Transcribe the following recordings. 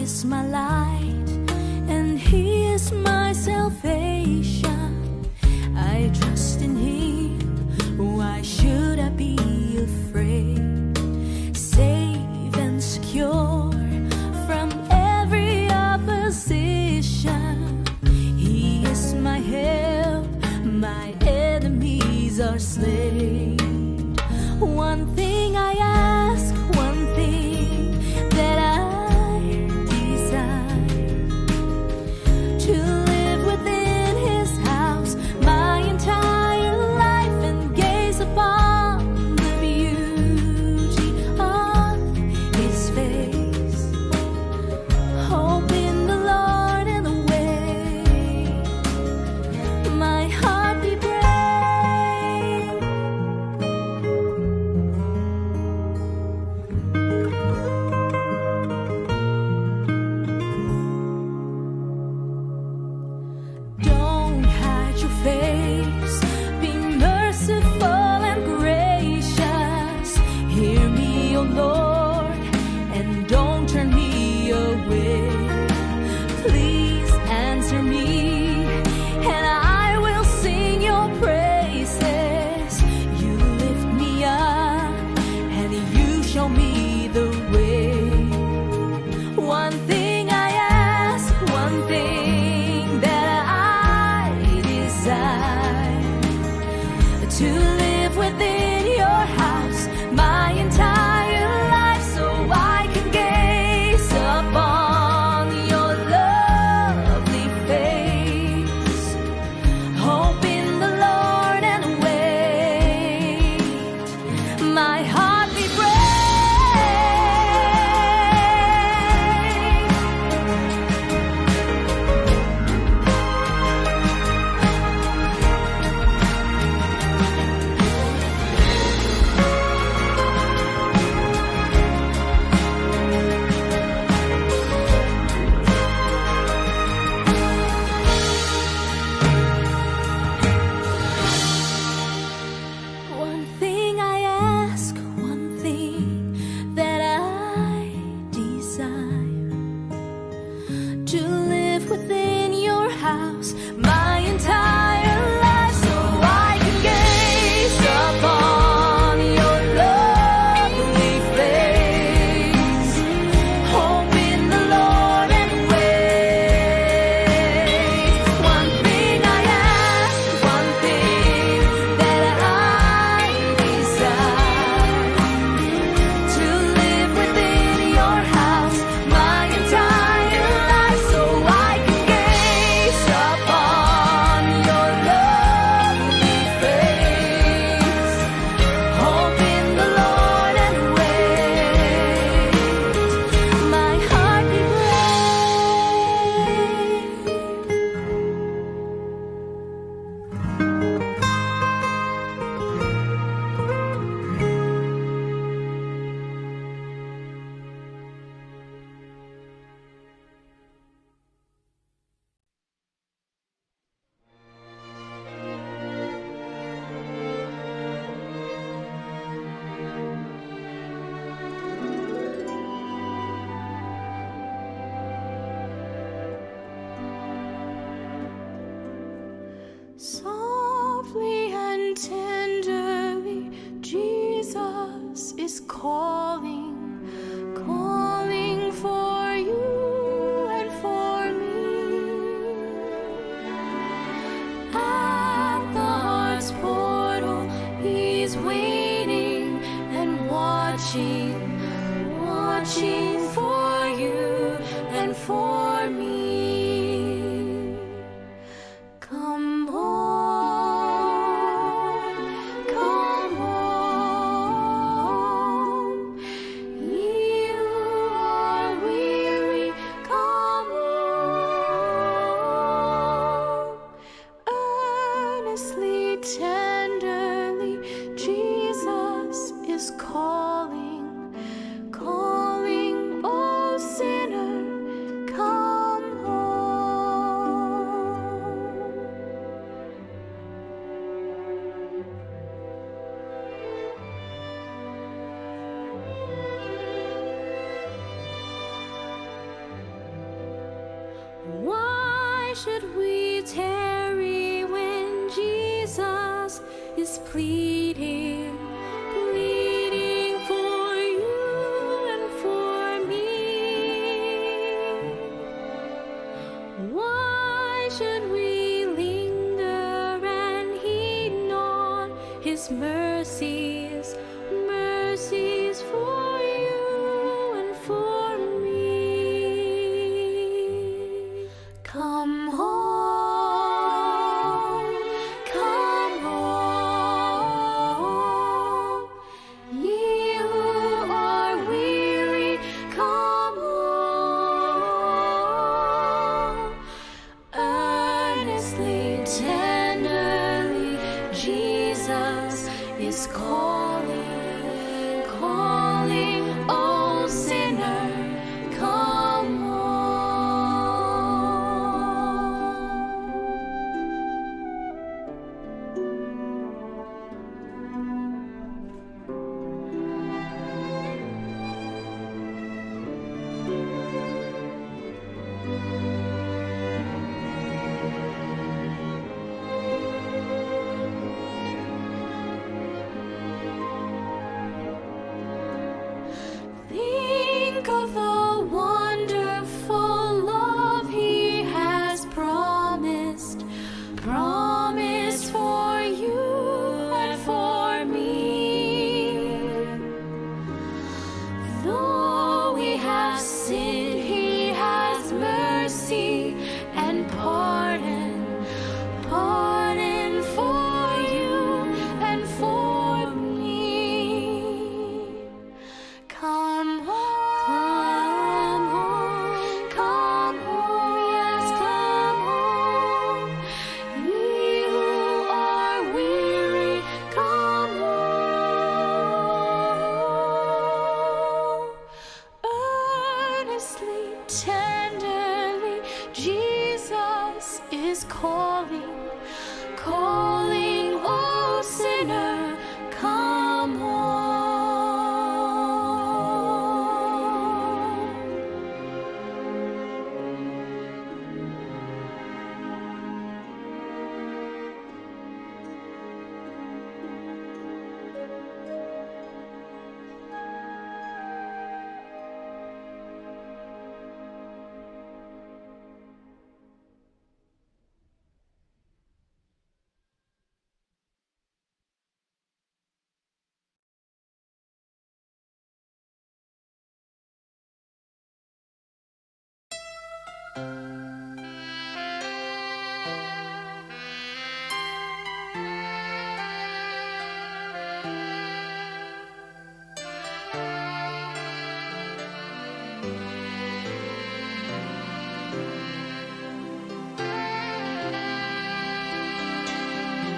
is my light, and He is my salvation. I trust in Him, why should I be afraid? Safe and secure from every opposition, He is my help, my enemies are slain. One thing I ask, one thing that I desire, to live within His house my entire life and gaze upon the beauty of His face. Hope in the Lord and await my heart be brave. Don't hide your face, be merciful and gracious. Hear me, O Lord, and don't turn me away. Please answer me, and I will sing your praises. You lift me up, and you show me the way. One thing I ask, one thing that I desire, to live within your house my entire life, so I can gaze upon your lovely face. Hope in the Lord and wait my heart be brave. One thing I ask, one thing that I desire, to live within your house my entire life, so I can gaze upon your lovely face. Hope in the Lord and wait. One thing I ask, one thing that I desire, to live within your house my entire life, so should we tarry when Jesus is pleading, pleading for you and for me? Why should we linger and heed not His mercies, mercies for you and for me? Come home, come home, ye who are weary, come home. Earnestly, tenderly, Jesus is calling, calling, oh sinner, come home. Think of the wonderful love He has promised, promised for you and for me. Though we have sinned, He has mercy and pardon, pardon for you and for me. Come home, come home, yes, come home. Ye who are weary, come home. Earnestly, tenderly, Jesus is calling, calling, oh sinner, come home.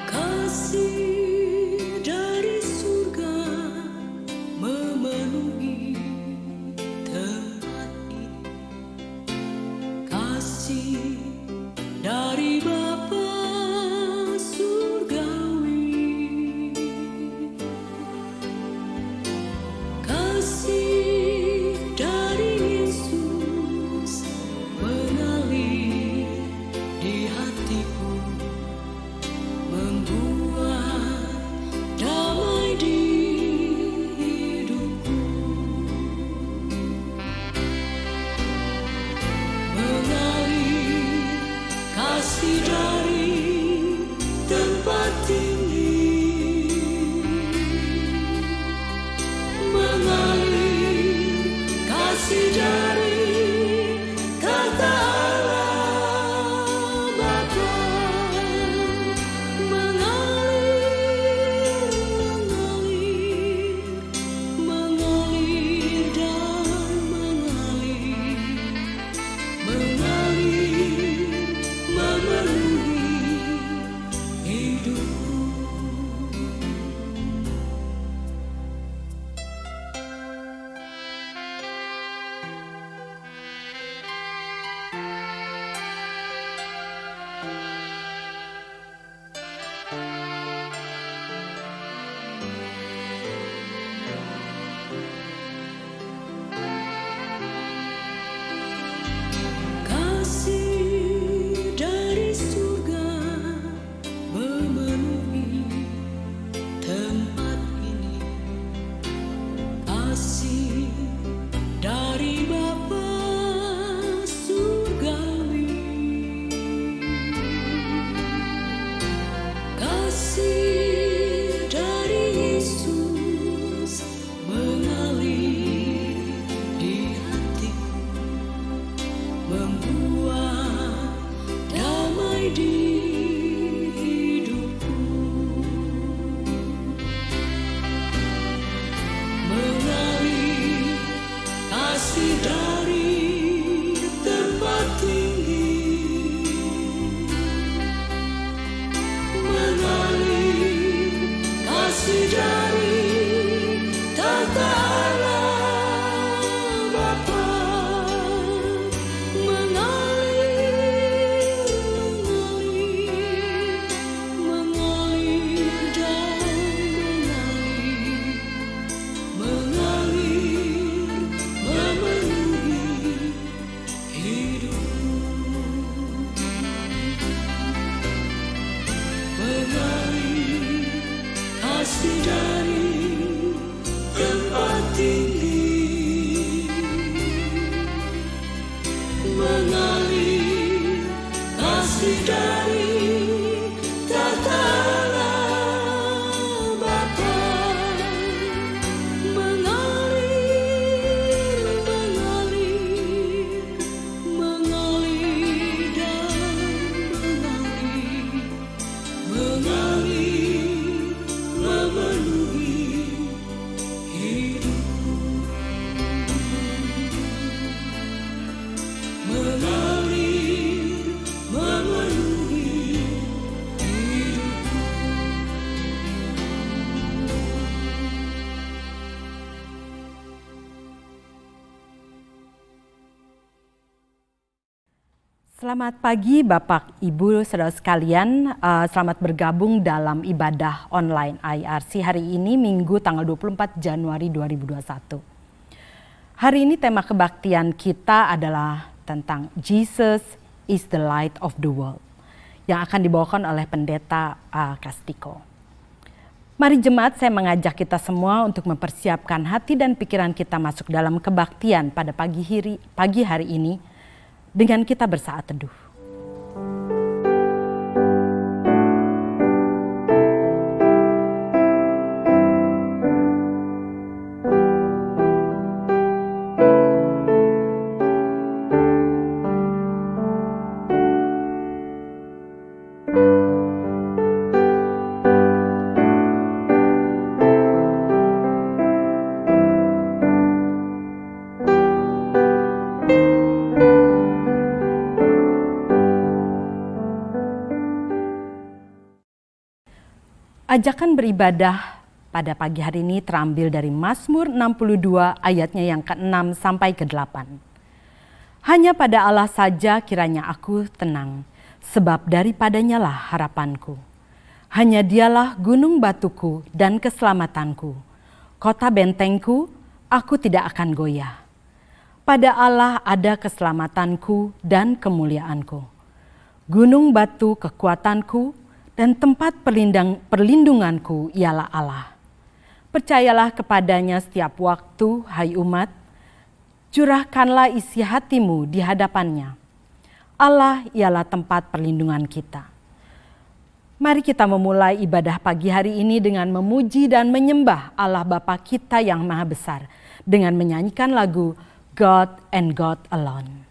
Kasih dari surga memenuhi tempat ini. Kasih dari Bapa surgawi. Kasih dari Yesus mengalir di hatiku, membuat damai di hidupku. Mengalir kasih dari tempat tinggi, mengalir kasih dari kata Allah Bapa. Mengalir, mengalir dan mengalir, mengalir memenuhi di hidupku, mengalir kasih dari tempat tinggi, mengalir kasih dari tata Allah Bapa, mengalir, mengalir dan mengalir, memenuhi hidupku, mengalir kasih dari tempat tinggi, mengalir kasih dari tata Allah Bapa, mengalir, mengalir dan mengalir, memenuhi hidupku, mengalir, memenuhi hidupku. Selamat pagi Bapak, Ibu, Saudara sekalian. Selamat bergabung dalam ibadah online IRC hari ini Minggu tanggal 24 Januari 2021. Hari ini tema kebaktian kita adalah tentang Jesus is the light of the world yang akan dibawakan oleh Pendeta Kastiko. Mari jemaat, saya mengajak kita semua untuk mempersiapkan hati dan pikiran kita masuk dalam kebaktian pada pagi hari ini dengan kita bersaat teduh. Ajakan beribadah pada pagi hari ini terambil dari Mazmur 62 ayatnya yang ke-6 sampai ke-8. Hanya pada Allah saja kiranya aku tenang, sebab daripadanya lah harapanku. Hanya dialah gunung batuku dan keselamatanku, kota bentengku, aku tidak akan goyah. Pada Allah ada keselamatanku dan kemuliaanku. Gunung batu kekuatanku, dan tempat perlindunganku ialah Allah. Percayalah kepadanya setiap waktu, hai umat, curahkanlah isi hatimu di hadapannya. Allah ialah tempat perlindungan kita. Mari kita memulai ibadah pagi hari ini dengan memuji dan menyembah Allah Bapa kita yang Maha Besar dengan menyanyikan lagu God and God Alone.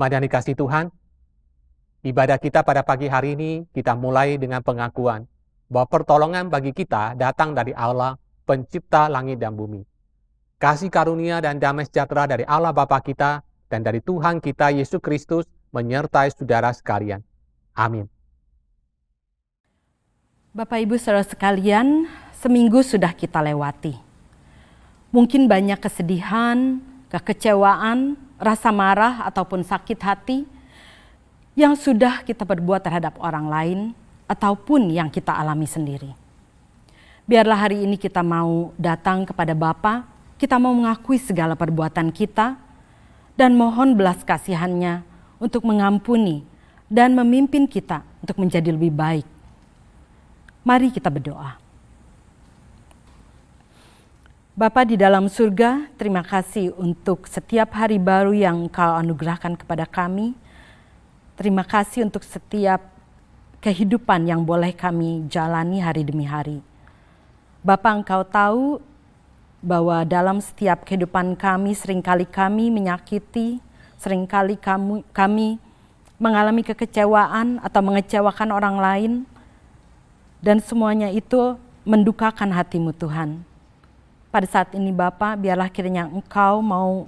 Jemaat yang dikasihi Tuhan, ibadah kita pada pagi hari ini kita mulai dengan pengakuan bahwa pertolongan bagi kita datang dari Allah, pencipta langit dan bumi. Kasih karunia dan damai sejahtera dari Allah Bapa kita dan dari Tuhan kita Yesus Kristus menyertai saudara sekalian. Amin. Bapak Ibu Saudara sekalian, seminggu sudah kita lewati. Mungkin banyak kesedihan, kekecewaan, rasa marah ataupun sakit hati yang sudah kita perbuat terhadap orang lain ataupun yang kita alami sendiri. Biarlah hari ini kita mau datang kepada Bapa, kita mau mengakui segala perbuatan kita dan mohon belas kasihan-Nya untuk mengampuni dan memimpin kita untuk menjadi lebih baik. Mari kita berdoa. Bapa di dalam surga, terima kasih untuk setiap hari baru yang Engkau anugerahkan kepada kami. Terima kasih untuk setiap kehidupan yang boleh kami jalani hari demi hari. Bapa, Engkau tahu bahwa dalam setiap kehidupan kami seringkali kami menyakiti, seringkali kami mengalami kekecewaan atau mengecewakan orang lain. Dan semuanya itu mendukakan hati-Mu Tuhan. Pada saat ini Bapa, biarlah kiranya Engkau mau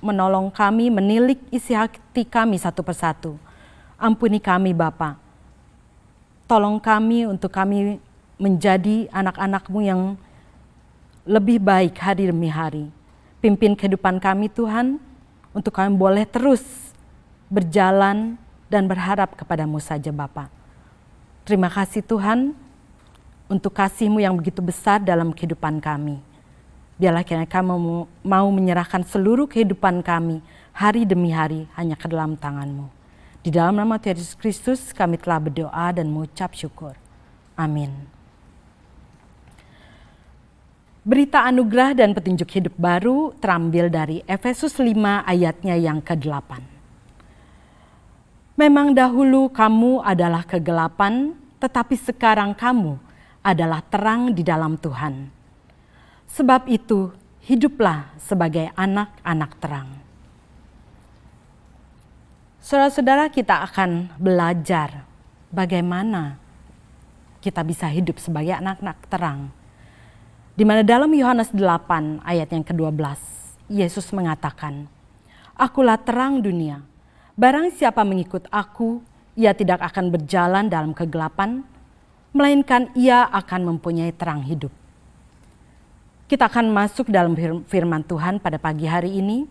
menolong kami, menilik isi hati kami satu persatu. Ampuni kami Bapa. Tolong kami untuk kami menjadi anak-anak-Mu yang lebih baik hari demi hari. Pimpin kehidupan kami Tuhan, untuk kami boleh terus berjalan dan berharap kepadamu saja Bapa. Terima kasih Tuhan untuk kasih-Mu yang begitu besar dalam kehidupan kami. Biarlah kiranya kami mau menyerahkan seluruh kehidupan kami hari demi hari hanya ke dalam tangan-Mu. Di dalam nama Tuhan Yesus Kristus kami telah berdoa dan mengucap syukur. Amin. Berita anugerah dan petunjuk hidup baru terambil dari Efesus 5 ayatnya yang ke-8. Memang dahulu kamu adalah kegelapan, tetapi sekarang kamu adalah terang di dalam Tuhan. Sebab itu, hiduplah sebagai anak-anak terang. Saudara-saudara, kita akan belajar bagaimana kita bisa hidup sebagai anak-anak terang. Di mana dalam Yohanes 8 ayat yang ke-12, Yesus mengatakan, "Akulah terang dunia. Barang siapa mengikut aku, ia tidak akan berjalan dalam kegelapan, melainkan ia akan mempunyai terang hidup." Kita akan masuk dalam firman Tuhan pada pagi hari ini.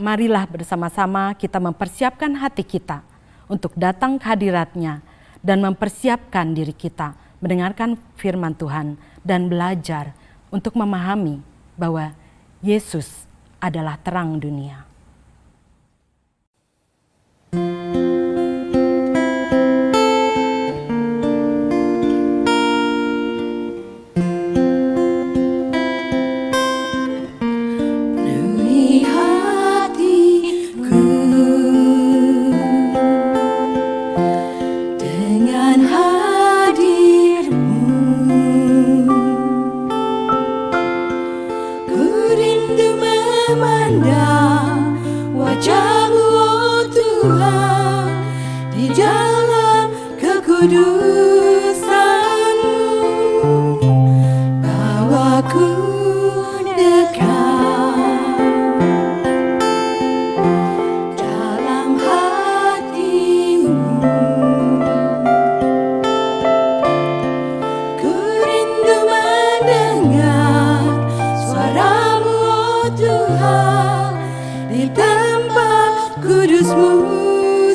Marilah bersama-sama kita mempersiapkan hati kita untuk datang ke hadirat-Nya dan mempersiapkan diri kita mendengarkan firman Tuhan dan belajar untuk memahami bahwa Yesus adalah terang dunia. Kudus-Mu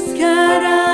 sekarang.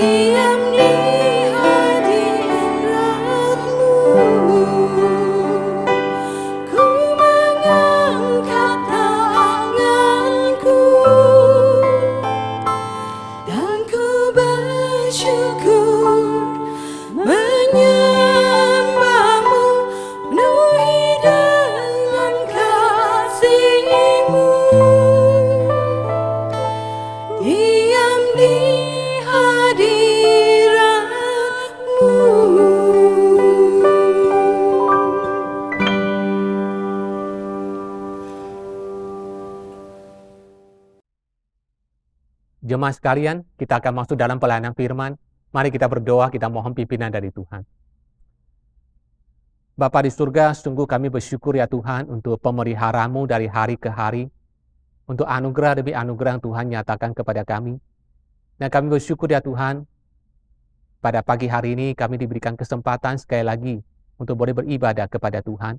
diam di hadirat-Mu. Ku mengangkat tanganku dan ku bersyukur menyembah-Mu, penuhi dengan kasih-Mu. Diam di hadirat-Mu. Jemaat sekalian, kita akan masuk dalam pelayanan firman. Mari kita berdoa, kita mohon pimpinan dari Tuhan. Bapa di surga, sungguh kami bersyukur ya Tuhan untuk pemelihara-Mu dari hari ke hari, untuk anugerah demi anugerah yang Tuhan nyatakan kepada kami. Dan kami bersyukur ya Tuhan, pada pagi hari ini kami diberikan kesempatan sekali lagi untuk boleh beribadah kepada Tuhan,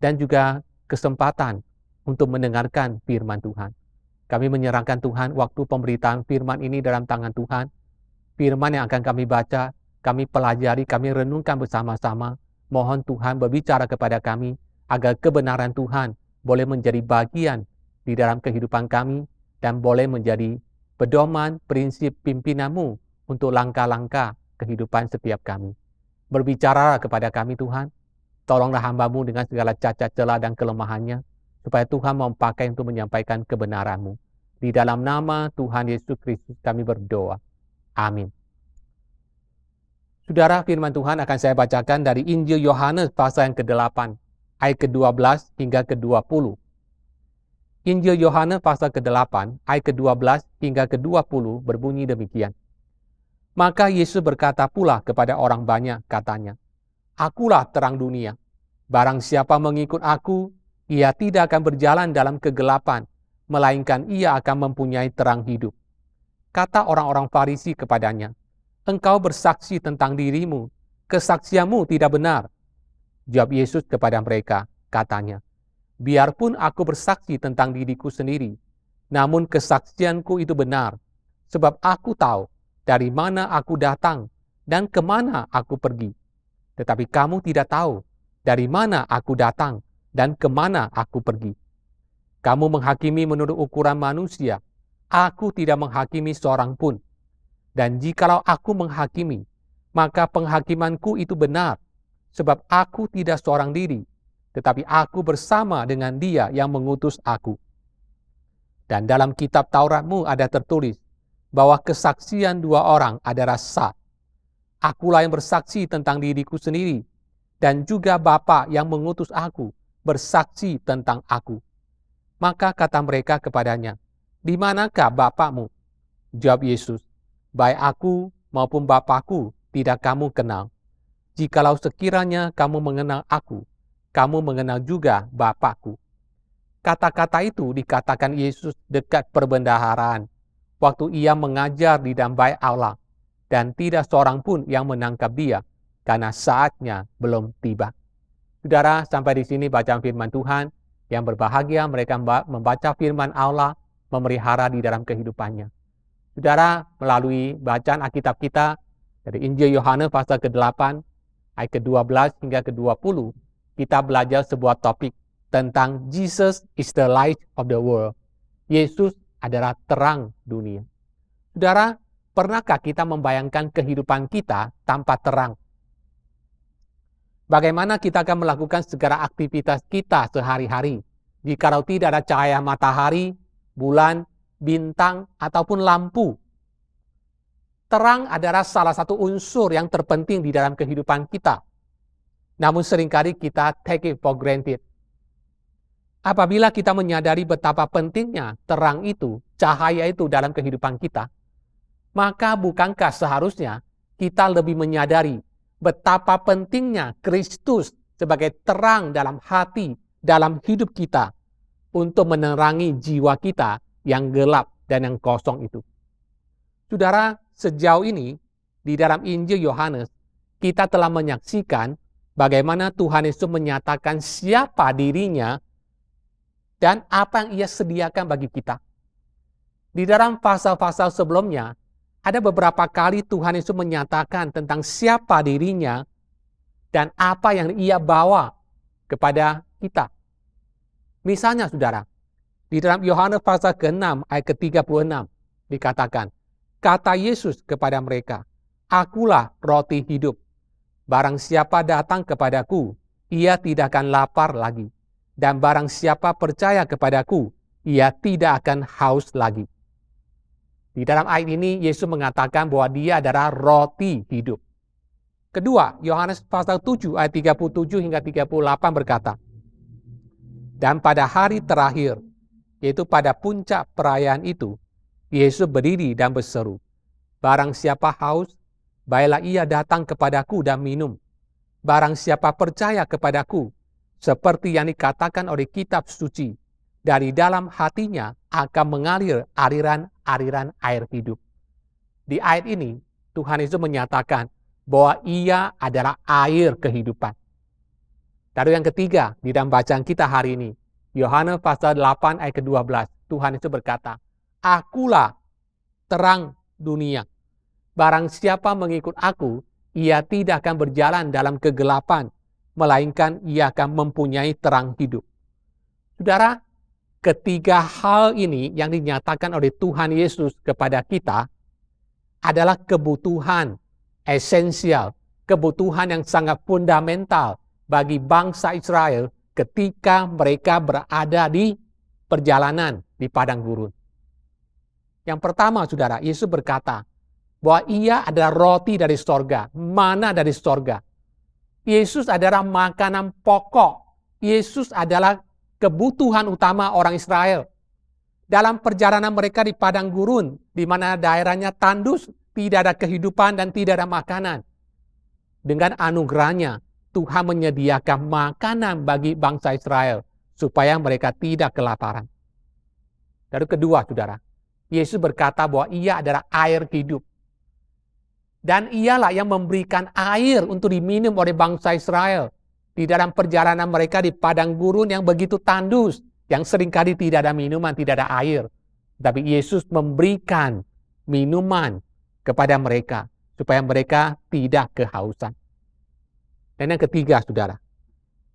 dan juga kesempatan untuk mendengarkan firman Tuhan. Kami menyerahkan Tuhan waktu pemberitaan firman ini dalam tangan Tuhan. Firman yang akan kami baca, kami pelajari, kami renungkan bersama-sama. Mohon Tuhan berbicara kepada kami, agar kebenaran Tuhan boleh menjadi bagian di dalam kehidupan kami, dan boleh menjadi pedoman, prinsip pimpinan-Mu untuk langkah-langkah kehidupan setiap kami. Berbicara kepada kami Tuhan, tolonglah hamba-Mu dengan segala cacat celah dan kelemahannya, supaya Tuhan memakai untuk menyampaikan kebenaran-Mu. Di dalam nama Tuhan Yesus Kristus kami berdoa. Amin. Saudara, firman Tuhan akan saya bacakan dari Injil Yohanes pasal yang ke-8, ayat ke-12 hingga ke-20. Injil Yohanes pasal ke-8, ayat ke-12 hingga ke-20 berbunyi demikian. Maka Yesus berkata pula kepada orang banyak, katanya, "Akulah terang dunia. Barang siapa mengikut aku, ia tidak akan berjalan dalam kegelapan, melainkan ia akan mempunyai terang hidup." Kata orang-orang Farisi kepadanya, "Engkau bersaksi tentang dirimu, kesaksianmu tidak benar." Jawab Yesus kepada mereka, katanya, "Biarpun aku bersaksi tentang diriku sendiri, namun kesaksianku itu benar, sebab aku tahu dari mana aku datang dan kemana aku pergi. Tetapi kamu tidak tahu dari mana aku datang dan kemana aku pergi. Kamu menghakimi menurut ukuran manusia, aku tidak menghakimi seorang pun. Dan jikalau aku menghakimi, maka penghakimanku itu benar, sebab aku tidak seorang diri, tetapi aku bersama dengan Dia yang mengutus aku. Dan dalam kitab Taurat-Mu ada tertulis, bahwa kesaksian dua orang adalah sah. Akulah yang bersaksi tentang diriku sendiri, dan juga Bapa yang mengutus aku bersaksi tentang aku." Maka kata mereka kepadanya, "Di manakah Bapakmu?" Jawab Yesus, "Baik aku maupun Bapakku tidak kamu kenal. Jikalau sekiranya kamu mengenal aku, kamu mengenal juga Bapakku." Kata-kata itu dikatakan Yesus dekat perbendaharaan, waktu ia mengajar di dalam bait Allah, dan tidak seorang pun yang menangkap dia, karena saatnya belum tiba. Saudara, sampai di sini bacaan firman Tuhan. Yang berbahagia mereka membaca firman Allah, memelihara di dalam kehidupannya. Saudara, melalui bacaan Alkitab kita dari Injil Yohanes pasal ke-8, ayat ke-12 hingga ke-20, kita belajar sebuah topik tentang Jesus is the light of the world. Yesus adalah terang dunia. Saudara, pernahkah kita membayangkan kehidupan kita tanpa terang? Bagaimana kita akan melakukan segala aktivitas kita sehari-hari jikalau tidak ada cahaya matahari, bulan, bintang, ataupun lampu? Terang adalah salah satu unsur yang terpenting di dalam kehidupan kita. Namun seringkali kita take it for granted. Apabila kita menyadari betapa pentingnya terang itu, cahaya itu dalam kehidupan kita, maka bukankah seharusnya kita lebih menyadari betapa pentingnya Kristus sebagai terang dalam hati, dalam hidup kita, untuk menerangi jiwa kita yang gelap dan yang kosong itu. Saudara, sejauh ini di dalam Injil Yohanes, kita telah menyaksikan bagaimana Tuhan Yesus menyatakan siapa dirinya dan apa yang ia sediakan bagi kita. Di dalam pasal-pasal sebelumnya, ada beberapa kali Tuhan Yesus menyatakan tentang siapa dirinya dan apa yang ia bawa kepada kita. Misalnya saudara, di dalam Yohanes pasal ke-6 ayat ke-36 dikatakan, kata Yesus kepada mereka, akulah roti hidup. Barang siapa datang kepadaku, ia tidak akan lapar lagi. Dan barang siapa percaya kepadaku, ia tidak akan haus lagi. Di dalam ayat ini, Yesus mengatakan bahwa dia adalah roti hidup. Kedua, Yohanes pasal 7 ayat 37 hingga 38 berkata, dan pada hari terakhir, yaitu pada puncak perayaan itu, Yesus berdiri dan berseru, barang siapa haus, baiklah ia datang kepadaku dan minum. Barang siapa percaya kepadaku, seperti yang dikatakan oleh kitab suci, dari dalam hatinya akan mengalir aliran-aliran air hidup. Di ayat ini, Tuhan Yesus menyatakan bahwa ia adalah air kehidupan. Lalu yang ketiga, di dalam bacaan kita hari ini, Yohanes pasal 8 ayat ke-12, Tuhan Yesus berkata, akulah terang dunia. Barang siapa mengikut aku, ia tidak akan berjalan dalam kegelapan, melainkan ia akan mempunyai terang hidup. Saudara, ketiga hal ini yang dinyatakan oleh Tuhan Yesus kepada kita adalah kebutuhan esensial, kebutuhan yang sangat fundamental bagi bangsa Israel ketika mereka berada di perjalanan di padang gurun. Yang pertama, saudara, Yesus berkata bahwa ia adalah roti dari sorga, mana dari sorga. Yesus adalah makanan pokok. Yesus adalah kebutuhan utama orang Israel. Dalam perjalanan mereka di padang gurun, di mana daerahnya tandus, tidak ada kehidupan dan tidak ada makanan. Dengan anugerahnya, Tuhan menyediakan makanan bagi bangsa Israel, supaya mereka tidak kelaparan. Lalu kedua, saudara, Yesus berkata bahwa ia adalah air hidup. Dan ialah yang memberikan air untuk diminum oleh bangsa Israel di dalam perjalanan mereka di padang gurun yang begitu tandus, yang seringkali tidak ada minuman, tidak ada air. Tapi Yesus memberikan minuman kepada mereka supaya mereka tidak kehausan. Dan yang ketiga, saudara,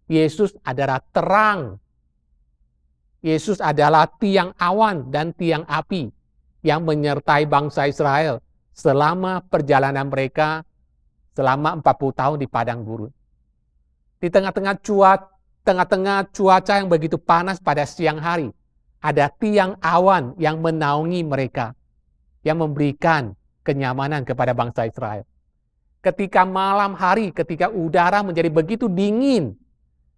Yesus adalah terang. Yesus adalah tiang awan dan tiang api yang menyertai bangsa Israel selama perjalanan mereka selama 40 tahun di padang gurun. Di tengah-tengah cuaca yang begitu panas pada siang hari, ada tiang awan yang menaungi mereka, yang memberikan kenyamanan kepada bangsa Israel. Ketika malam hari, ketika udara menjadi begitu dingin,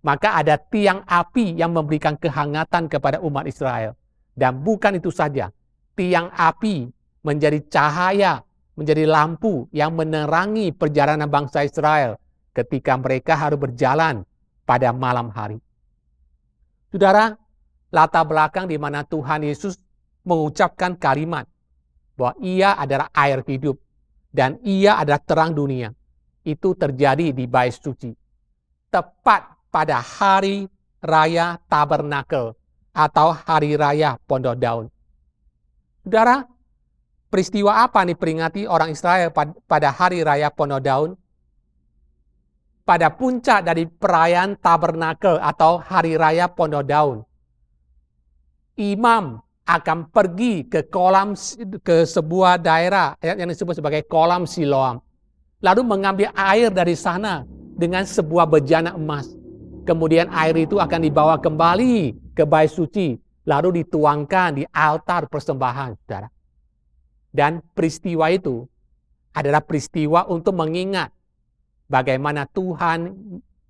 maka ada tiang api yang memberikan kehangatan kepada umat Israel. Dan bukan itu saja, tiang api menjadi cahaya, menjadi lampu yang menerangi perjalanan bangsa Israel ketika mereka harus berjalan pada malam hari. Saudara, latar belakang di mana Tuhan Yesus mengucapkan kalimat bahwa ia adalah air hidup dan ia adalah terang dunia, itu terjadi di Bait Suci, tepat pada hari raya Tabernakel atau hari raya Pondok Daun. Saudara, peristiwa apa nih peringati orang Israel pada hari raya Pondok Daun? Pada puncak dari perayaan Tabernakel atau hari raya Pondok Daun, imam akan pergi ke sebuah daerah yang disebut sebagai kolam Siloam, lalu mengambil air dari sana dengan sebuah bejana emas. Kemudian air itu akan dibawa kembali ke Bait Suci, lalu dituangkan di altar persembahan, saudara. Dan peristiwa itu adalah peristiwa untuk mengingat bagaimana Tuhan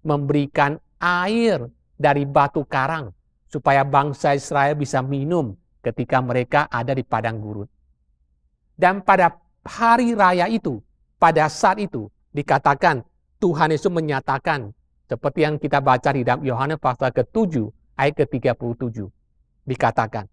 memberikan air dari batu karang supaya bangsa Israel bisa minum ketika mereka ada di padang gurun. Dan pada hari raya itu, pada saat itu dikatakan Tuhan Yesus menyatakan seperti yang kita baca di dalam Yohanes pasal ke-7 ayat ke-37. Dikatakan,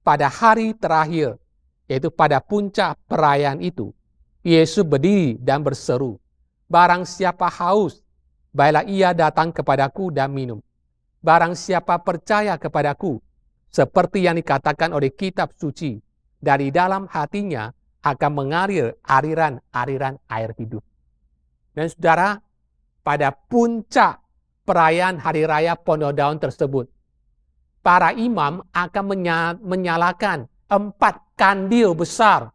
pada hari terakhir, yaitu pada puncak perayaan itu, Yesus berdiri dan berseru, barang siapa haus, baiklah ia datang kepadaku dan minum. Barang siapa percaya kepadaku, seperti yang dikatakan oleh kitab suci, dari dalam hatinya akan mengalir aliran-aliran air hidup. Dan saudara, pada puncak perayaan Hari Raya Pondok Daun tersebut, para imam akan menyalakan 4 kandil besar.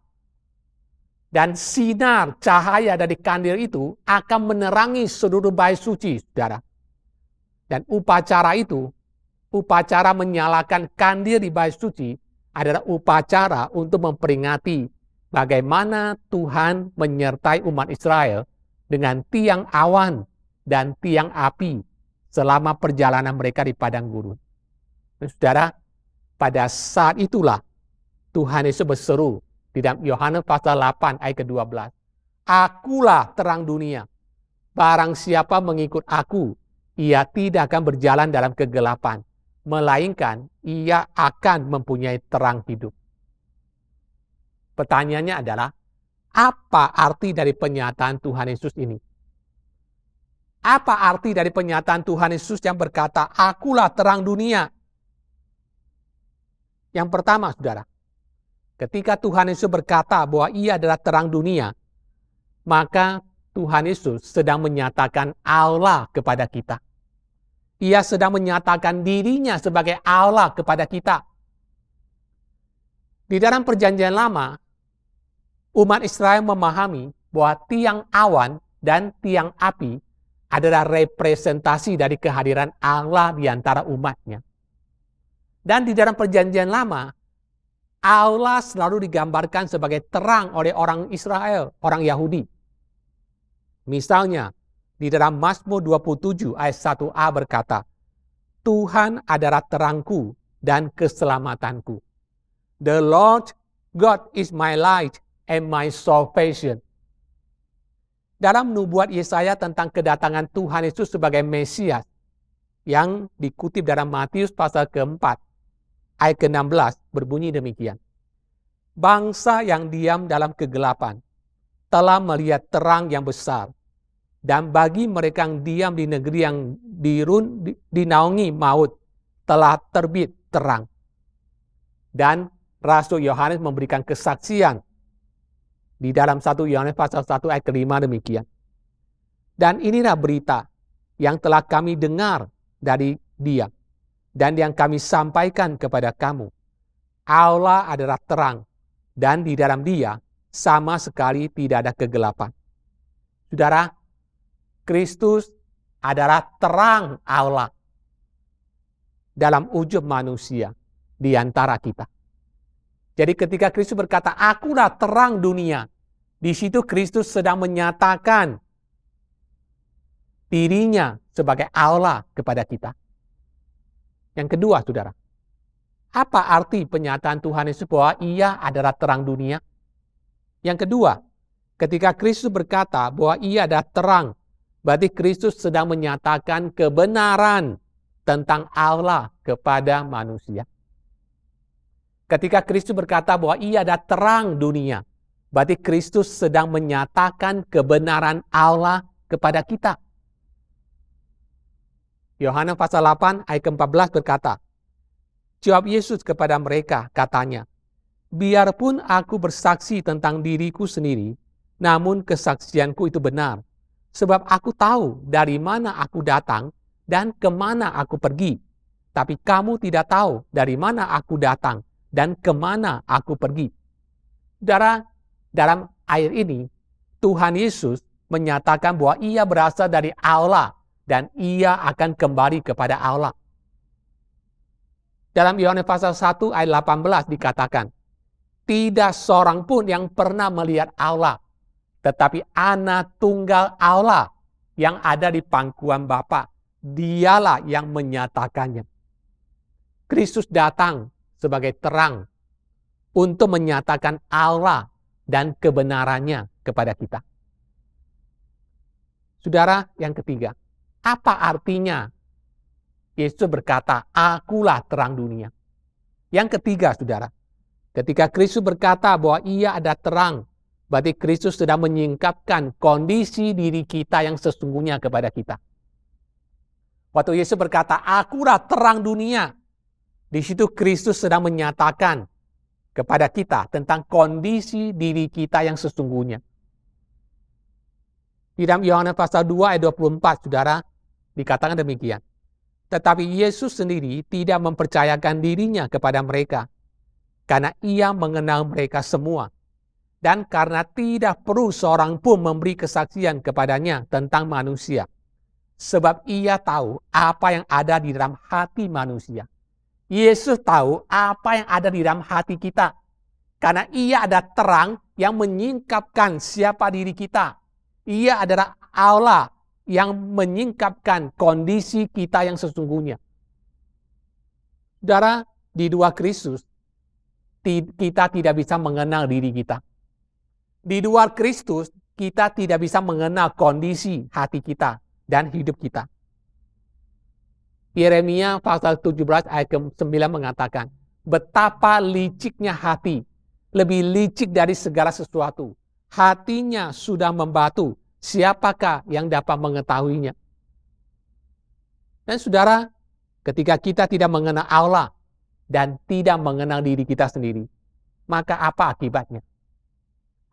Dan sinar cahaya dari kandil itu akan menerangi seluruh bait suci, saudara. Dan upacara itu, upacara menyalakan kandil di bait suci adalah upacara untuk memperingati bagaimana Tuhan menyertai umat Israel dengan tiang awan dan tiang api selama perjalanan mereka di padang gurun. Saudara, pada saat itulah Tuhan Yesus berseru di dalam Yohanes pasal 8 ayat ke-12. Akulah terang dunia. Barang siapa mengikut aku, ia tidak akan berjalan dalam kegelapan, melainkan ia akan mempunyai terang hidup. Pertanyaannya adalah, apa arti dari pernyataan Tuhan Yesus ini? Apa arti dari pernyataan Tuhan Yesus yang berkata, akulah terang dunia? Yang pertama, saudara, ketika Tuhan Yesus berkata bahwa ia adalah terang dunia, maka Tuhan Yesus sedang menyatakan Allah kepada kita. Ia sedang menyatakan dirinya sebagai Allah kepada kita. Di dalam Perjanjian Lama, umat Israel memahami bahwa tiang awan dan tiang api adalah representasi dari kehadiran Allah di antara umatnya. Dan di dalam Perjanjian Lama, Allah selalu digambarkan sebagai terang oleh orang Israel, orang Yahudi. Misalnya, di dalam Mazmur 27 ayat 1a berkata, Tuhan adalah terangku dan keselamatanku. The Lord God is my light and my salvation. Dalam nubuat Yesaya tentang kedatangan Tuhan Yesus sebagai Mesias, yang dikutip dalam Matius pasal keempat, ayat ke-16 berbunyi demikian. Bangsa yang diam dalam kegelapan telah melihat terang yang besar. Dan bagi mereka yang diam di negeri yang dinaungi maut telah terbit terang. Dan Rasul Yohanes memberikan kesaksian di dalam 1 Yohanes pasal 1 ayat ke-5 demikian. Dan inilah berita yang telah kami dengar dari Dia dan yang kami sampaikan kepada kamu. Allah adalah terang dan di dalam Dia sama sekali tidak ada kegelapan. Saudara, Kristus adalah terang Allah dalam wujud manusia di antara kita. Jadi ketika Kristus berkata, akulah terang dunia, di situ Kristus sedang menyatakan dirinya sebagai Allah kepada kita. Yang kedua, saudara, apa arti pernyataan Tuhan Yesus bahwa ia adalah terang dunia? Yang kedua, ketika Kristus berkata bahwa ia adalah terang, berarti Kristus sedang menyatakan kebenaran tentang Allah kepada manusia. Ketika Kristus berkata bahwa ia adalah terang dunia, berarti Kristus sedang menyatakan kebenaran Allah kepada kita. Yohanes pasal 8 ayat ke-14 berkata, jawab Yesus kepada mereka, katanya, biarpun aku bersaksi tentang diriku sendiri, namun kesaksianku itu benar. Sebab aku tahu dari mana aku datang dan kemana aku pergi. Tapi kamu tidak tahu dari mana aku datang dan kemana aku pergi. Saudara, dalam ayat ini, Tuhan Yesus menyatakan bahwa ia berasal dari Allah dan ia akan kembali kepada Allah. Dalam Yohanes pasal 1 ayat 18 dikatakan, tidak seorang pun yang pernah melihat Allah, tetapi anak tunggal Allah yang ada di pangkuan Bapa, dialah yang menyatakannya. Kristus datang sebagai terang untuk menyatakan Allah dan kebenarannya kepada kita. Saudara, yang ketiga, apa artinya Yesus berkata, akulah terang dunia? Yang ketiga, saudara, ketika Kristus berkata bahwa ia ada terang, berarti Kristus sedang menyingkapkan kondisi diri kita yang sesungguhnya kepada kita. Waktu Yesus berkata, akulah terang dunia, di situ Kristus sedang menyatakan kepada kita tentang kondisi diri kita yang sesungguhnya. Di dalam Yohanes pasal 2 ayat 24, saudara, dikatakan demikian. Tetapi Yesus sendiri tidak mempercayakan dirinya kepada mereka, karena ia mengenal mereka semua. Dan karena tidak perlu seorang pun memberi kesaksian kepadanya tentang manusia. Sebab ia tahu apa yang ada di dalam hati manusia. Yesus tahu apa yang ada di dalam hati kita. Karena ia ada terang yang menyingkapkan siapa diri kita. Ia adalah Allah yang menyingkapkan kondisi kita yang sesungguhnya. Saudara, di dua Kristus, kita tidak bisa mengenal diri kita. Di luar Kristus, kita tidak bisa mengenal kondisi hati kita dan hidup kita. Yeremia pasal 17 ayat ke-9 mengatakan, betapa liciknya hati, lebih licik dari segala sesuatu. Hatinya sudah membatu, siapakah yang dapat mengetahuinya? Dan saudara, ketika kita tidak mengenal Allah dan tidak mengenal diri kita sendiri, maka apa akibatnya?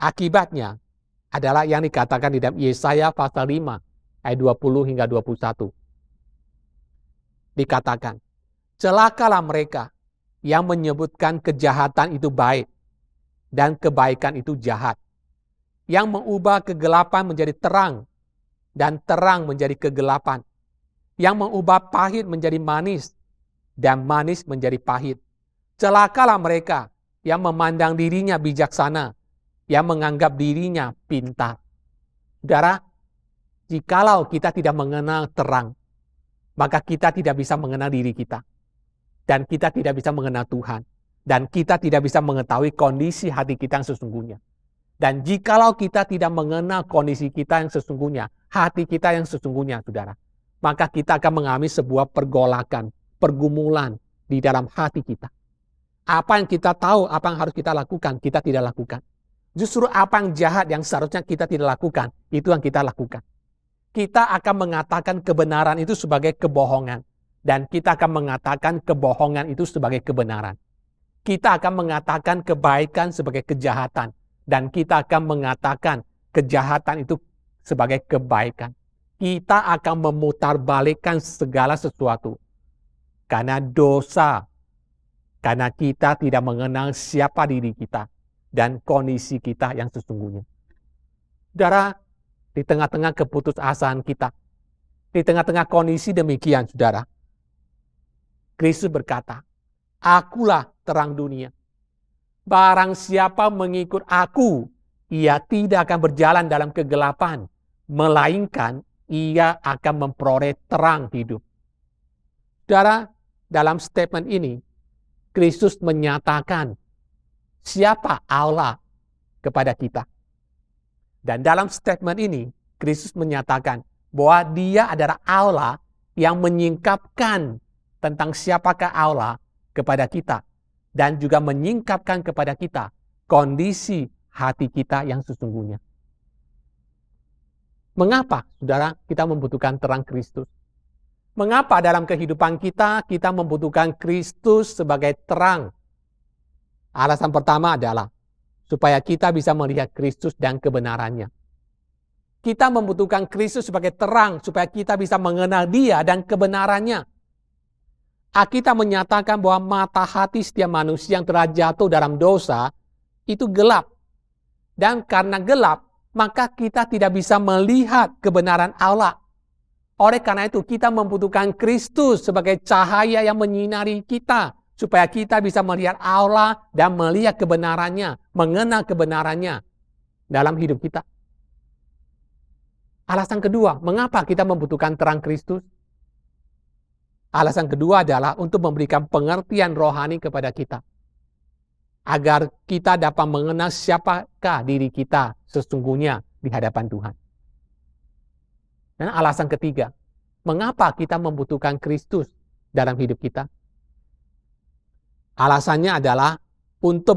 Akibatnya adalah yang dikatakan di dalam Yesaya pasal 5 ayat 20 hingga 21. Dikatakan, celakalah mereka yang menyebutkan kejahatan itu baik dan kebaikan itu jahat, yang mengubah kegelapan menjadi terang dan terang menjadi kegelapan, yang mengubah pahit menjadi manis dan manis menjadi pahit. Celakalah mereka yang memandang dirinya bijaksana, yang menganggap dirinya pintar. Saudara, jikalau kita tidak mengenal terang, maka kita tidak bisa mengenal diri kita. Dan kita tidak bisa mengenal Tuhan. Dan kita tidak bisa mengetahui kondisi hati kita yang sesungguhnya. Dan jikalau kita tidak mengenal kondisi kita yang sesungguhnya, hati kita yang sesungguhnya, saudara, maka kita akan mengalami sebuah pergolakan, pergumulan di dalam hati kita. Apa yang kita tahu, apa yang harus kita lakukan, kita tidak lakukan. Justru apa yang jahat yang seharusnya kita tidak lakukan, itu yang kita lakukan. Kita akan mengatakan kebenaran itu sebagai kebohongan. Dan kita akan mengatakan kebohongan itu sebagai kebenaran. Kita akan mengatakan kebaikan sebagai kejahatan. Dan kita akan mengatakan kejahatan itu sebagai kebaikan. Kita akan memutarbalikkan segala sesuatu. Karena dosa. Karena kita tidak mengenal siapa diri kita. Dan kondisi kita yang sesungguhnya. Saudara, di tengah-tengah keputusasaan kita, di tengah-tengah kondisi demikian, saudara, Kristus berkata, akulah terang dunia. Barang siapa mengikut aku, ia tidak akan berjalan dalam kegelapan, melainkan ia akan memperoleh terang hidup. Saudara, dalam statement ini, Kristus menyatakan siapa Allah kepada kita. Dan dalam statement ini, Kristus menyatakan bahwa dia adalah Allah yang menyingkapkan tentang siapakah Allah kepada kita. Dan juga menyingkapkan kepada kita kondisi hati kita yang sesungguhnya. Mengapa, saudara, kita membutuhkan terang Kristus? Mengapa dalam kehidupan kita membutuhkan Kristus sebagai terang? Alasan pertama adalah supaya kita bisa melihat Kristus dan kebenarannya. Kita membutuhkan Kristus sebagai terang supaya kita bisa mengenal Dia dan kebenarannya. Alkitab menyatakan bahwa mata hati setiap manusia yang telah jatuh dalam dosa itu gelap. Dan karena gelap, maka kita tidak bisa melihat kebenaran Allah. Oleh karena itu, kita membutuhkan Kristus sebagai cahaya yang menyinari kita, supaya kita bisa melihat Allah dan melihat kebenarannya, mengenal kebenarannya dalam hidup kita. Alasan kedua, mengapa kita membutuhkan terang Kristus? Alasan kedua adalah untuk memberikan pengertian rohani kepada kita. Agar kita dapat mengenal siapakah diri kita sesungguhnya di hadapan Tuhan. Dan alasan ketiga, mengapa kita membutuhkan Kristus dalam hidup kita? Alasannya adalah untuk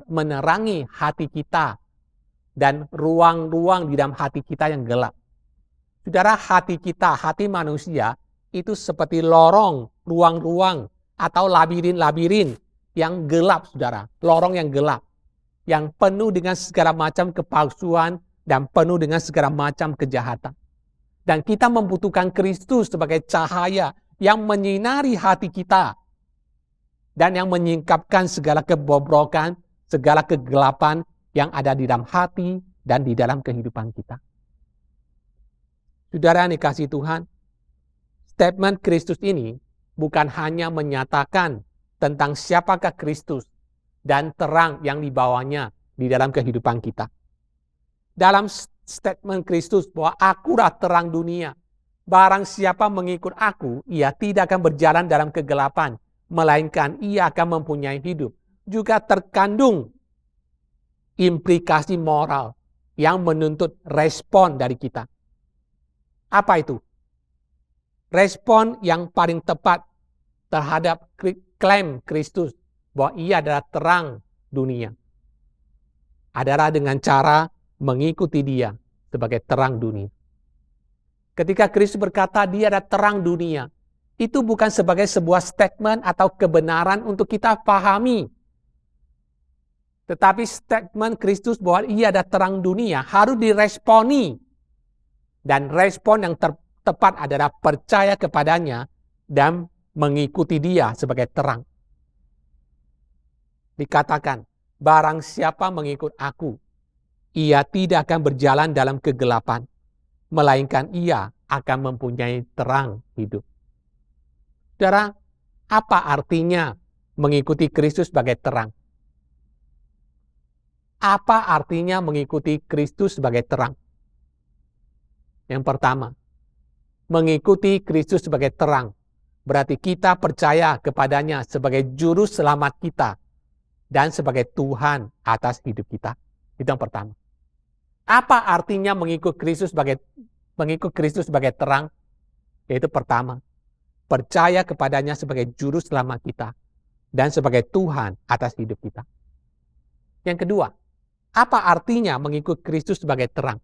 menerangi hati kita dan ruang-ruang di dalam hati kita yang gelap. Saudara, hati kita, hati manusia, itu seperti lorong, ruang-ruang, atau labirin-labirin yang gelap, saudara. Lorong yang gelap. Yang penuh dengan segala macam kepalsuan dan penuh dengan segala macam kejahatan. Dan kita membutuhkan Kristus sebagai cahaya yang menyinari hati kita. Dan yang menyingkapkan segala kebobrokan, segala kegelapan yang ada di dalam hati dan di dalam kehidupan kita. Saudara yang dikasihi Tuhan, statement Kristus ini bukan hanya menyatakan tentang siapakah Kristus dan terang yang dibawanya di dalam kehidupan kita. Dalam statement Kristus bahwa akulah terang dunia, barang siapa mengikut aku, ia tidak akan berjalan dalam kegelapan, melainkan ia akan mempunyai hidup. Juga terkandung implikasi moral yang menuntut respon dari kita. Apa itu? Respon yang paling tepat terhadap klaim Kristus bahwa ia adalah terang dunia adalah dengan cara mengikuti dia sebagai terang dunia. Ketika Kristus berkata dia adalah terang dunia, itu bukan sebagai sebuah statement atau kebenaran untuk kita pahami. Tetapi statement Kristus bahwa ia adalah terang dunia harus diresponi. Dan respon yang tepat adalah percaya kepadanya dan mengikuti dia sebagai terang. Dikatakan, barang siapa mengikut aku, ia tidak akan berjalan dalam kegelapan, melainkan ia akan mempunyai terang hidup. Saudara, apa artinya mengikuti Kristus sebagai terang? Apa artinya mengikuti Kristus sebagai terang? Yang pertama, mengikuti Kristus sebagai terang berarti kita percaya kepadanya sebagai juru selamat kita dan sebagai Tuhan atas hidup kita. Itu yang pertama. Apa artinya mengikut Kristus sebagai terang? Yaitu pertama, percaya kepadanya sebagai juru selamat kita dan sebagai Tuhan atas hidup kita. Yang kedua, apa artinya mengikut Kristus sebagai terang?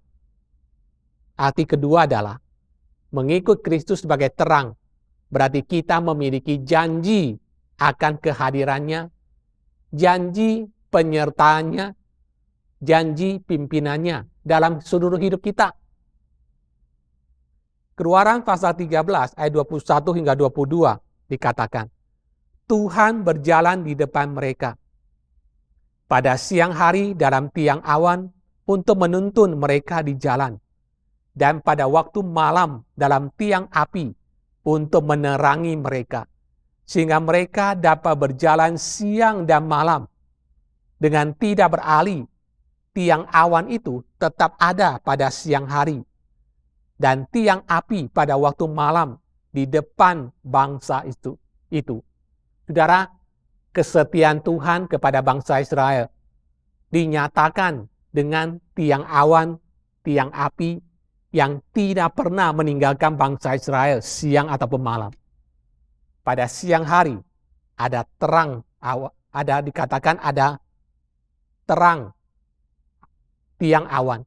Arti kedua adalah mengikut Kristus sebagai terang berarti kita memiliki janji akan kehadirannya, janji penyertaannya, janji pimpinannya dalam seluruh hidup kita. Keluaran pasal 13 ayat 21 hingga 22 dikatakan, Tuhan berjalan di depan mereka pada siang hari dalam tiang awan untuk menuntun mereka di jalan, dan pada waktu malam dalam tiang api untuk menerangi mereka, sehingga mereka dapat berjalan siang dan malam. Dengan tidak beralih, tiang awan itu tetap ada pada siang hari, dan tiang api pada waktu malam di depan bangsa itu. Saudara, kesetiaan Tuhan kepada bangsa Israel dinyatakan dengan tiang awan, tiang api, yang tidak pernah meninggalkan bangsa Israel siang ataupun malam. Pada siang hari ada terang, dikatakan ada terang tiang awan.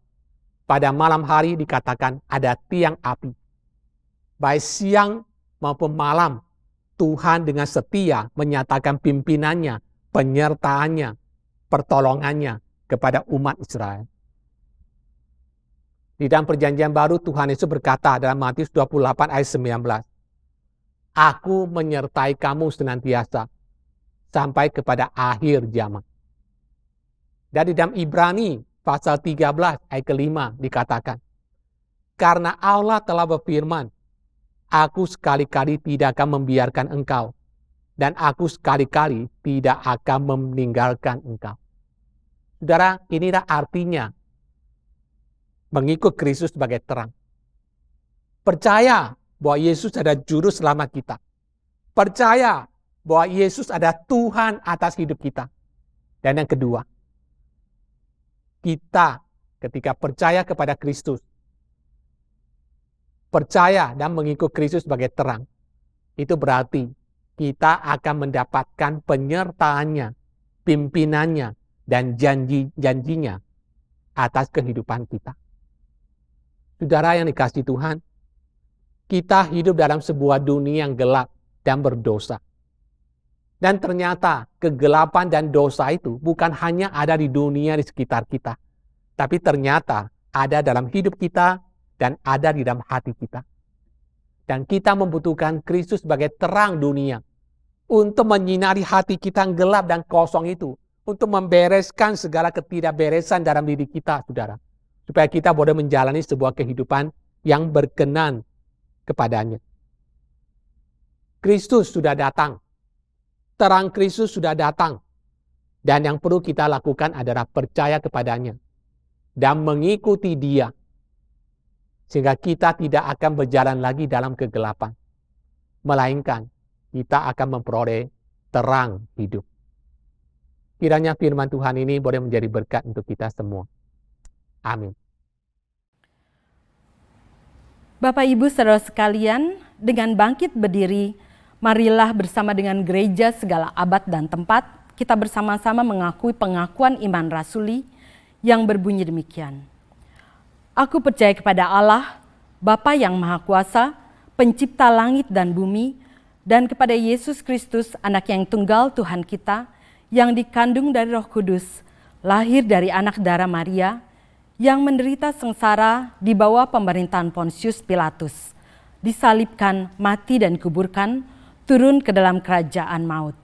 Pada malam hari dikatakan ada tiang api. Baik siang maupun malam, Tuhan dengan setia menyatakan pimpinannya, penyertaannya, pertolongannya kepada umat Israel. Di dalam perjanjian baru Tuhan Yesus berkata dalam Matius 28 ayat 19, Aku menyertai kamu senantiasa sampai kepada akhir zaman. Dan di dalam Ibrani pasal 13 ayat kelima dikatakan, Karena Allah telah berfirman, Aku sekali-kali tidak akan membiarkan engkau, dan aku sekali-kali tidak akan meninggalkan engkau. Saudara, inilah artinya mengikut Kristus sebagai terang. Percaya bahwa Yesus adalah juru selamat kita. Percaya bahwa Yesus adalah Tuhan atas hidup kita. Dan yang kedua, kita ketika percaya kepada Kristus, percaya dan mengikut Kristus sebagai terang, itu berarti kita akan mendapatkan penyertaannya, pimpinannya, dan janji-janjinya atas kehidupan kita. Saudara yang dikasihi Tuhan, kita hidup dalam sebuah dunia yang gelap dan berdosa. Dan ternyata kegelapan dan dosa itu bukan hanya ada di dunia di sekitar kita, tapi ternyata ada dalam hidup kita dan ada di dalam hati kita. Dan kita membutuhkan Kristus sebagai terang dunia untuk menyinari hati kita yang gelap dan kosong itu, untuk membereskan segala ketidakberesan dalam diri kita, saudara, supaya kita boleh menjalani sebuah kehidupan yang berkenan kepadanya. Kristus sudah datang. Terang Kristus sudah datang. Dan yang perlu kita lakukan adalah percaya kepadanya dan mengikuti Dia. Sehingga kita tidak akan berjalan lagi dalam kegelapan. Melainkan kita akan memperoleh terang hidup. Kiranya firman Tuhan ini boleh menjadi berkat untuk kita semua. Amin. Bapak Ibu saudara sekalian, dengan bangkit berdiri, marilah bersama dengan gereja segala abad dan tempat, kita bersama-sama mengakui pengakuan iman rasuli yang berbunyi demikian. Aku percaya kepada Allah, Bapa yang Maha Kuasa, pencipta langit dan bumi, dan kepada Yesus Kristus, anak yang tunggal Tuhan kita, yang dikandung dari Roh Kudus, lahir dari anak darah Maria, yang menderita sengsara di bawah pemerintahan Pontius Pilatus, disalibkan, mati dan kuburkan, turun ke dalam kerajaan maut.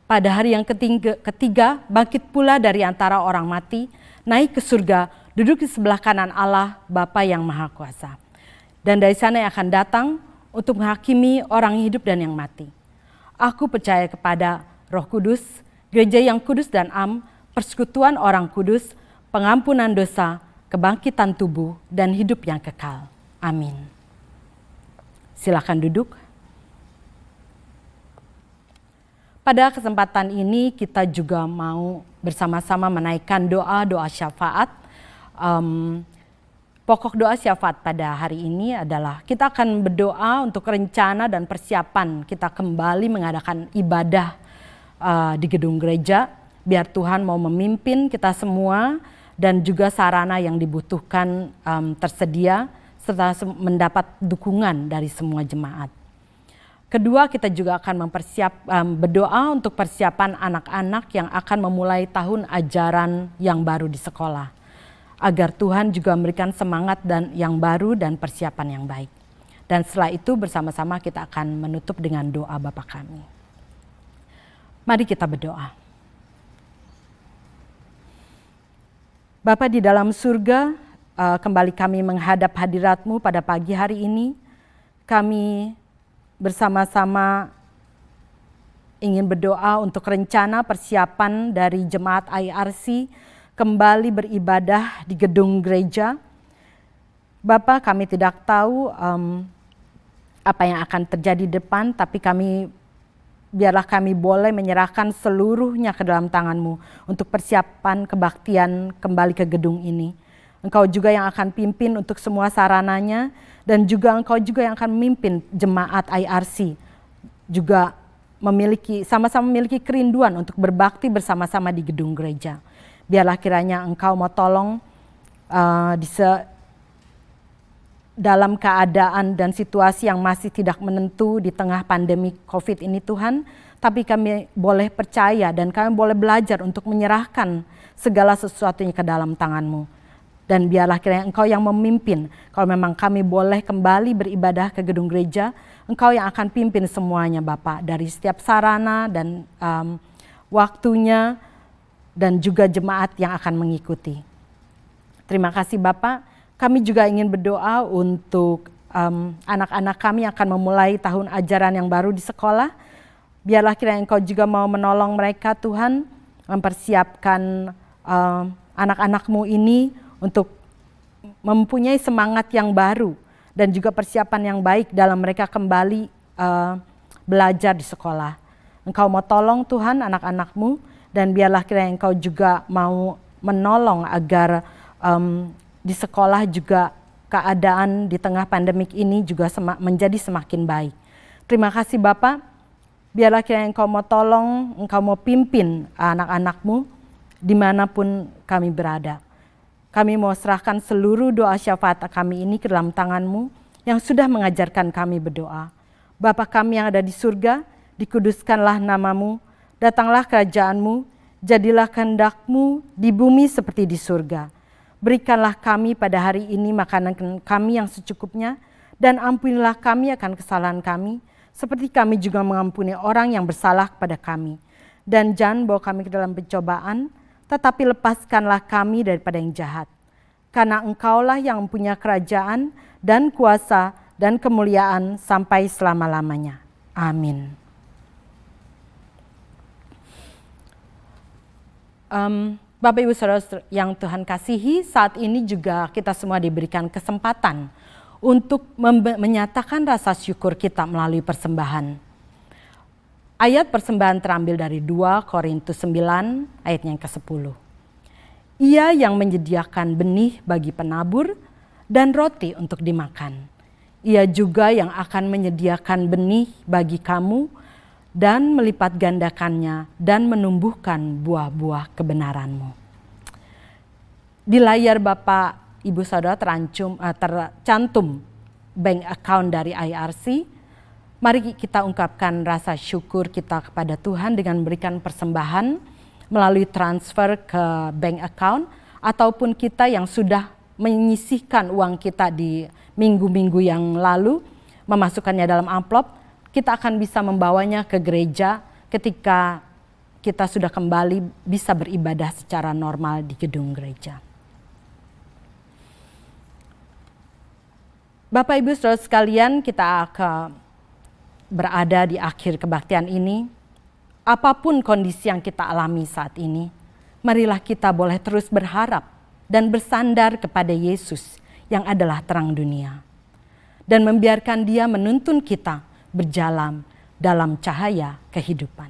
Pada hari yang ketiga bangkit pula dari antara orang mati, naik ke surga, duduk di sebelah kanan Allah, Bapa yang Maha Kuasa. Dan dari sana yang akan datang untuk menghakimi orang hidup dan yang mati. Aku percaya kepada Roh Kudus, gereja yang kudus dan am, persekutuan orang kudus, pengampunan dosa, kebangkitan tubuh, dan hidup yang kekal. Amin. Silakan duduk. Pada kesempatan ini kita juga mau bersama-sama menaikkan doa-doa syafaat. Pokok doa syafaat pada hari ini adalah kita akan berdoa untuk rencana dan persiapan kita kembali mengadakan ibadah di gedung gereja. Biar Tuhan mau memimpin kita semua dan juga sarana yang dibutuhkan tersedia serta mendapat dukungan dari semua jemaat. Kedua, kita juga akan berdoa untuk persiapan anak-anak yang akan memulai tahun ajaran yang baru di sekolah. Agar Tuhan juga memberikan semangat dan yang baru dan persiapan yang baik. Dan setelah itu bersama-sama kita akan menutup dengan doa Bapa kami. Mari kita berdoa. Bapa di dalam surga, kembali kami menghadap hadirat-Mu pada pagi hari ini. Kami bersama-sama ingin berdoa untuk rencana persiapan dari jemaat IRC kembali beribadah di gedung gereja. Bapak, kami tidak tahu apa yang akan terjadi di depan, tapi biarlah kami boleh menyerahkan seluruhnya ke dalam tangan-Mu untuk persiapan kebaktian kembali ke gedung ini. Engkau juga yang akan pimpin untuk semua sarananya, dan juga Engkau juga yang akan memimpin jemaat IRC. Juga sama-sama memiliki kerinduan untuk berbakti bersama-sama di gedung gereja. Biarlah kiranya Engkau mau tolong dalam keadaan dan situasi yang masih tidak menentu di tengah pandemi COVID ini Tuhan. Tapi kami boleh percaya dan kami boleh belajar untuk menyerahkan segala sesuatunya ke dalam tangan-Mu. Dan biarlah kiranya Engkau yang memimpin. Kalau memang kami boleh kembali beribadah ke gedung gereja, Engkau yang akan pimpin semuanya Bapak. Dari setiap sarana dan waktunya dan juga jemaat yang akan mengikuti. Terima kasih Bapak. Kami juga ingin berdoa untuk anak-anak kami yang akan memulai tahun ajaran yang baru di sekolah. Biarlah kiranya Engkau juga mau menolong mereka Tuhan, mempersiapkan anak-anak-Mu ini untuk mempunyai semangat yang baru dan juga persiapan yang baik dalam mereka kembali belajar di sekolah. Engkau mau tolong Tuhan anak-anak-Mu, dan biarlah kiranya Engkau juga mau menolong agar di sekolah juga keadaan di tengah pandemik ini juga menjadi semakin baik. Terima kasih Bapak, biarlah kiranya Engkau mau tolong, Engkau mau pimpin anak-anak-Mu dimanapun kami berada. Kami mau serahkan seluruh doa syafaat kami ini ke dalam tangan-Mu yang sudah mengajarkan kami berdoa. Bapa kami yang ada di surga, dikuduskanlah nama-Mu, Datanglah kerajaan-Mu, jadilah kehendak-Mu di bumi seperti di surga. Berikanlah kami pada hari ini makanan kami yang secukupnya, dan ampunilah kami akan kesalahan kami, seperti kami juga mengampuni orang yang bersalah kepada kami. Dan jangan bawa kami ke dalam pencobaan, tetapi lepaskanlah kami daripada yang jahat. Karena Engkaulah yang mempunyai kerajaan dan kuasa dan kemuliaan sampai selama-lamanya. Amin. Bapak Ibu Saudara yang Tuhan kasihi, saat ini juga kita semua diberikan kesempatan untuk menyatakan rasa syukur kita melalui persembahan. Ayat persembahan terambil dari 2 Korintus 9 ayatnya yang ke-10. Ia yang menyediakan benih bagi penabur dan roti untuk dimakan. Ia juga yang akan menyediakan benih bagi kamu dan melipat gandakannya dan menumbuhkan buah-buah kebenaranmu. Di layar Bapak Ibu Saudara tercantum bank account dari IRC. Mari kita ungkapkan rasa syukur kita kepada Tuhan dengan memberikan persembahan melalui transfer ke bank account, ataupun kita yang sudah menyisihkan uang kita di minggu-minggu yang lalu, memasukkannya dalam amplop, kita akan bisa membawanya ke gereja ketika kita sudah kembali bisa beribadah secara normal di gedung gereja. Bapak Ibu Saudara sekalian, kita berada di akhir kebaktian ini. Apapun kondisi yang kita alami saat ini, marilah kita boleh terus berharap dan bersandar kepada Yesus yang adalah terang dunia. Dan membiarkan Dia menuntun kita berjalan dalam cahaya kehidupan.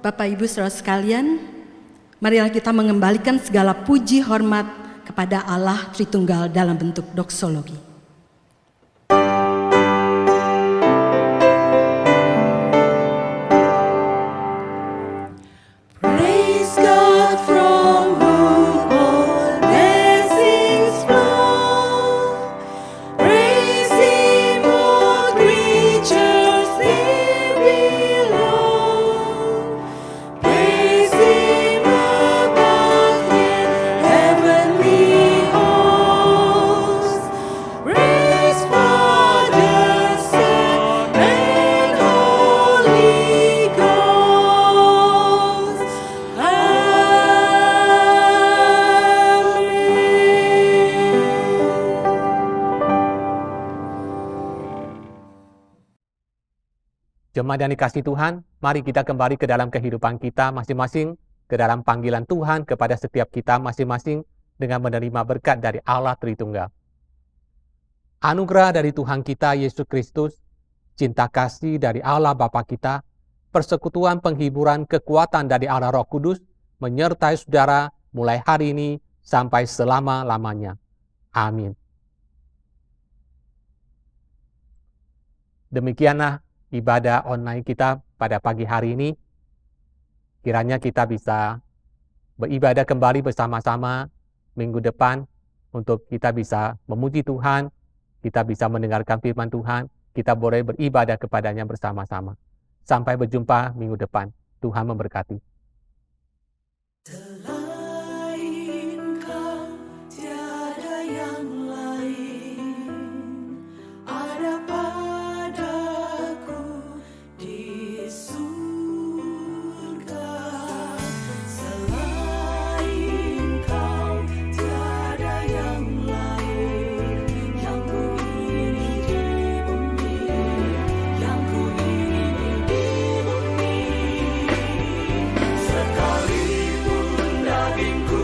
Bapak Ibu Saudara sekalian, marilah kita mengembalikan segala puji hormat kepada Allah Tritunggal dalam bentuk doksologi. Jemaat yang dikasihi Tuhan, mari kita kembali ke dalam kehidupan kita masing-masing, ke dalam panggilan Tuhan kepada setiap kita masing-masing dengan menerima berkat dari Allah Tritunggal. Anugerah dari Tuhan kita Yesus Kristus, cinta kasih dari Allah Bapa kita, persekutuan penghiburan kekuatan dari Allah Roh Kudus, menyertai saudara mulai hari ini sampai selama-lamanya. Amin. Demikianlah ibadah online kita pada pagi hari ini. Kiranya kita bisa beribadah kembali bersama-sama minggu depan untuk kita bisa memuji Tuhan, kita bisa mendengarkan firman Tuhan, kita boleh beribadah kepadanya bersama-sama. Sampai berjumpa minggu depan. Tuhan memberkati. Selain Kau tiada yang lain, ada padaku di surga. Selain Kau tiada yang lain, yang ku ingini di bumi, yang ku ingini di bumi. Sekalipun dagingku